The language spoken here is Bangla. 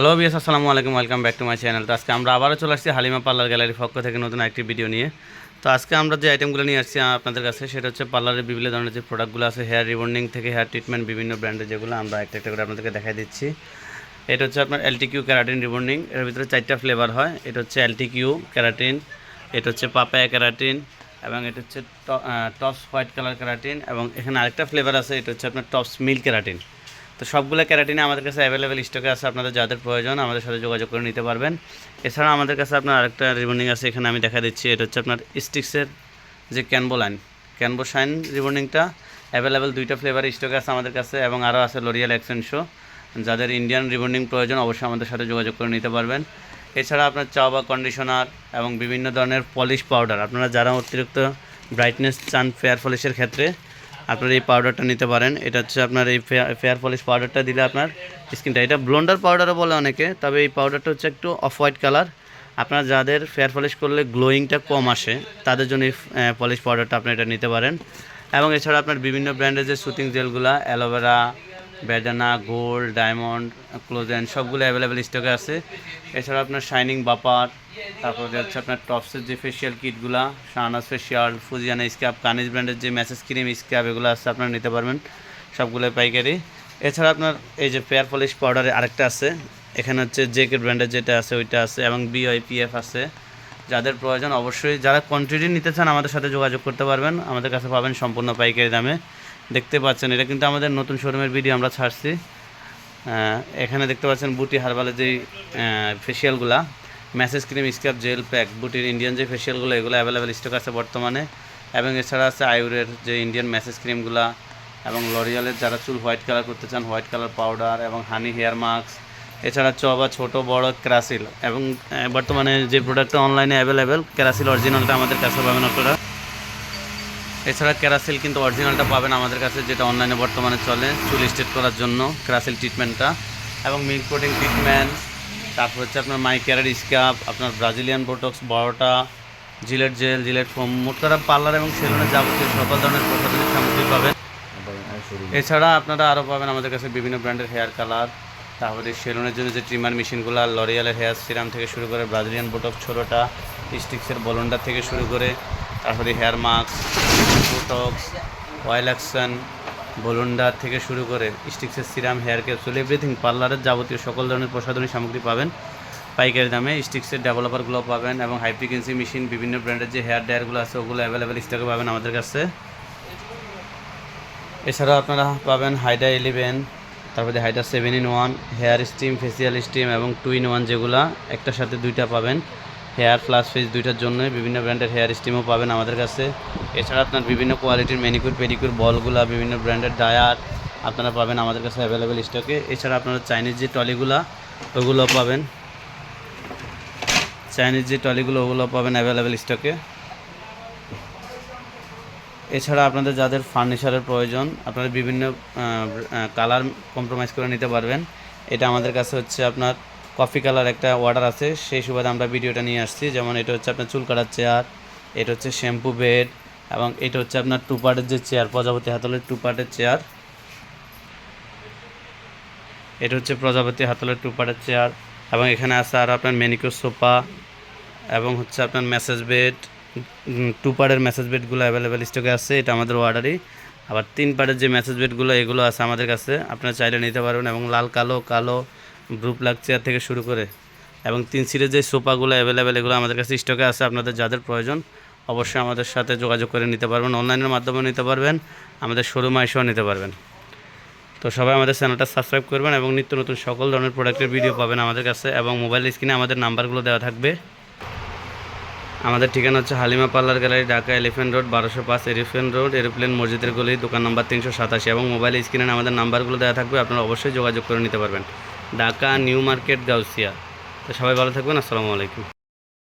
হ্যালো বিএস, আসসালামু আলাইকুম, welcome back to my channel. তো আজকে আমরা আবারও চলে আসছি হালিমা পার্লার গ্যালারির পক্ষ থেকে নতুন একটি ভিডিও নিয়ে। তো আজকে আমরা যে আইটেমগুলো নিয়ে আসছি আপনাদের কাছে, সেটা হচ্ছে পার্লারের বিভিন্ন ধরনের যে প্রোডাক্টগুলো আছে, হেয়ার রিবন্ডিং থেকে হেয়ার ট্রিটমেন্ট, বিভিন্ন ব্র্যান্ডের যেগুলো আমরা একটা একটা করে আপনাদেরকে দেখাই দিচ্ছি। এটা হচ্ছে আপনার এলটিকিউ ক্যারাটিন রিবন্ডিং। এর ভিতরে 4টা ফ্লেভার হয়। এটা হচ্ছে এলটিকিউ ক্যারাটিন, এটা হচ্ছে পাপায়া ক্যারাটিন, এবং এটা হচ্ছে টপস হোয়াইট কালার ক্যারাটিন, এবং এখানে আরেকটা ফ্লেভার আছে, এটা হচ্ছে আপনার টপস মিল্ক ক্যারাটিন। তো সবগুলো ক্যারাটিনে আমাদের কাছে অ্যাভেলেবেল স্টকে আছে। আপনাদের যাদের প্রয়োজন আমাদের সাথে যোগাযোগ করে নিতে পারবেন। এছাড়া আমাদের কাছে আপনার আরেকটা রিবন্ডিং আছে, এখানে আমি দেখা দিচ্ছি। এটা হচ্ছে আপনার স্টিক্সের যে ক্যানবো শাইন রিবন্ডিংটা অ্যাভেলেবেল 2টা ফ্লেভারের স্টকে আছে আমাদের কাছে, এবং আরও আছে লরিয়াল এক্সেনশো। যাদের ইন্ডিয়ান রিবন্ডিং প্রয়োজন অবশ্যই আমাদের সাথে যোগাযোগ করে নিতে পারবেন। এছাড়া আপনার চাওয়া কন্ডিশনার এবং বিভিন্ন ধরনের পলিশ পাউডার, আপনারা যারা অতিরিক্ত ব্রাইটনেস চান ফেয়ার পলিশের ক্ষেত্রে আপনার এই পাউডারটা নিতে পারেন। এটা হচ্ছে আপনার এই ফেয়ার পলিশ পাউডারটা দিলে আপনার স্কিনটা, এটা ব্লোন্ডার পাউডারও বলে অনেকে, তবে এই পাউডারটা হচ্ছে একটু অফ হোয়াইট কালার। আপনার যাদের ফেয়ার পলিশ করলে গ্লোয়িংটা কম আসে তাদের জন্য এই পলিশ পাউডারটা আপনি এটা নিতে পারেন। এবং এছাড়া আপনার বিভিন্ন ব্র্যান্ডের যে সুতিং জেলগুলো, অ্যালোভেরা, বেদানা, গোল্ড, ডায়মন্ড, ক্লোজেন, সবগুলো অ্যাভেলেবেল স্টকে আছে। এছাড়া আপনার শাইনিং বাপার, তারপরে হচ্ছে আপনার টপসের যে ফেশিয়াল কিটগুলা, শাহনাজ ফেশিয়াল, ফুজিয়ানা স্ক্রাব, কানিজ ব্র্যান্ডের যে ম্যাসেজ ক্রিম স্ক্রাব, এগুলো আছে, আপনারা নিতে পারবেন সবগুলো পাইকারি। এছাড়া আপনার এই যে ফেয়ার পলিশ পাউডারে আরেকটা আছে, এখানে হচ্ছে জেকে ব্র্যান্ডের যেটা আছে ওইটা আছে, এবং বিআইপিএফ আছে। যাদের প্রয়োজন অবশ্যই, যারা কোয়ান্টিটি নিতে চান আমাদের সাথে যোগাযোগ করতে পারবেন। আমাদের কাছে পাবেন সম্পূর্ণ পাইকারি দামে। দেখতে পাচ্ছেন এটা কিন্তু আমাদের নতুন শোরুমের ভিডিও আমরা ছাড়ছি। এখানে দেখতে পাচ্ছেন বুটি হার্বালের যেই ফেশিয়ালগুলা, massage cream, scrub, gel pack, বুটির ইন্ডিয়ান যে ফেশিয়ালগুলো, এগুলো অ্যাভেলেবেল স্টক আছে বর্তমানে। এবং এছাড়া আছে আয়ুরের যে ইন্ডিয়ান ম্যাসেজ ক্রিমগুলা, এবং লরিয়ালের যারা চুল হোয়াইট কালার করতে চান হোয়াইট কালার পাউডার, এবং হানি হেয়ার মাস্ক। এছাড়া চবা ছোট বড় ক্রাসিল, এবং বর্তমানে যে প্রোডাক্টটা অনলাইনে অ্যাভেলেবেল ক্রাসিল অরিজিনালটা আমাদের কাছে পাবেন আপনারা। এছাড়া ক্যারাসিল কিন্তু অরিজিনালটা পাবেন আমাদের কাছে, যেটা অনলাইনে বর্তমানে চলে চুল স্ট্রেট করার জন্য ক্যারাসিল ট্রিটমেন্টটা, এবং মিল্ক প্রোটিন ট্রিটমেন্ট। তারপর হচ্ছে আপনার মাই কেয়ারের স্ক্রাব, আপনার ব্রাজিলিয়ান বোটক্স 12টা, জিলেট জেল, জিলেট ফোম, মোট কথা পার্লার এবং সেলুনের যাবতীয় সকল ধরনের প্রসাধনিক সামগ্রী পাবেন। এছাড়া আপনারা আরও পাবেন আমাদের কাছে বিভিন্ন ব্র্যান্ডের হেয়ার কালার, তারপরে সেলুনের জন্য যে ট্রিমার মেশিনগুলো, লরিয়ালের হেয়ার সিরাম থেকে শুরু করে ব্রাজিলিয়ান বোটক্স ছোটোটা, স্টিক্সের বলন্ডার থেকে শুরু করে, তারপরে hair mask, botox, oil action, বলন্ডার থেকে শুরু করে স্টিক্সের সিরাম, হেয়ার ক্যাপসুল, এভরিথিং পার্লারের যাবতীয় সকল ধরনের প্রসাধনী সামগ্রী পাবেন পাইকারি দামে। স্টিক্সের ডেভেলপারগুলো পাবেন, এবং হাই ফ্রিকোয়েন্সি মেশিন, বিভিন্ন ব্র্যান্ডের যে হেয়ার ড্রায়ারগুলো আছে ওগুলো অ্যাভেলেবেল স্টকে পাবেন আমাদের কাছে। এছাড়াও আপনারা পাবেন হাইডা 11, তারপরে হাইডা 7-in-1, hair steam, facial steam, এবং 2-in-1 যেগুলো একটার সাথে 2টা পাবেন। হেয়ার প্লাস ফেস 2টার জন্য বিভিন্ন ব্র্যান্ডের হেয়ার স্টিমও পাবেন আমাদের কাছে। এছাড়া আপনার বিভিন্ন কোয়ালিটির ম্যানিকিউর পেডিকিউর বলগুলা, বিভিন্ন ব্র্যান্ডের ডায়ার আপনারা পাবেন আমাদের কাছে অ্যাভেলেবেল স্টকে। এছাড়া আপনারা চাইনিজ যে টলিগুলা ওগুলো পাবেন, ওগুলো পাবেন অ্যাভেলেবেল স্টকে। এছাড়া আপনাদের যাদের ফার্নিচারের প্রয়োজন, আপনারা বিভিন্ন কালার কম্প্রোমাইজ করে নিতে পারবেন। এটা আমাদের কাছে হচ্ছে আপনার কফি কালার একটা অর্ডার আছে, সেই সুবাদে আমরা ভিডিওটা নিয়ে আসছি। যেমন এটা হচ্ছে আপনার চুল কাটার চেয়ার, এটা হচ্ছে শ্যাম্পু বেড, এবং এটা হচ্ছে আপনার 2 পার্টের যে চেয়ার, প্রজাপতি হাতলের 2 পার্টের চেয়ার। এটা হচ্ছে প্রজাপতি হাতলের 2 পার্টের চেয়ার, এবং এখানে আছে আর আপনার ম্যানিকিউর সোফা, এবং হচ্ছে আপনার ম্যাসেজ বেড, 2 পার্টের ম্যাসেজ বেডগুলো অ্যাভেলেবেল স্টকে আছে, এটা আমাদের অর্ডারই। আবার 3 পার্টের যে ম্যাসেজ বেডগুলো এগুলো আছে আমাদের কাছে, আপনারা চাইলে নিতে পারবেন। এবং লাল কালো ব্লু ব্ল্যাক চেয়ার থেকে শুরু করে, এবং 3 সিটের যে সোফাগুলো অ্যাভেলেবেল, এগুলো আমাদের কাছে স্টকে আছে। আপনাদের যাদের প্রয়োজন অবশ্যই আমাদের সাথে যোগাযোগ করে নিতে পারবেন, অনলাইনের মাধ্যমেও নিতে পারবেন, আমাদের শোরুমে এসেও নিতে পারবেন। তো সবাই আমাদের চ্যানেলটা সাবস্ক্রাইব করবেন, এবং নিত্য নতুন সকল ধরনের প্রোডাক্টের ভিডিও পাবেন আমাদের কাছে, এবং মোবাইল স্ক্রিনে আমাদের নাম্বারগুলো দেওয়া থাকবে। আমাদের ঠিকানা হচ্ছে Halima parlour gallery, Dhaka elephant road 1205, elephant road, aeroplane মসজিদের গলি, দোকান নম্বর 387, এবং মোবাইল স্ক্রিনে আমাদের নাম্বারগুলো দেওয়া থাকবে, আপনারা অবশ্যই যোগাযোগ করে নিতে পারবেন। Dhaka new market, Gausia. তো সবাই ভালো থাকবেন, আসসালামু আলাইকুম।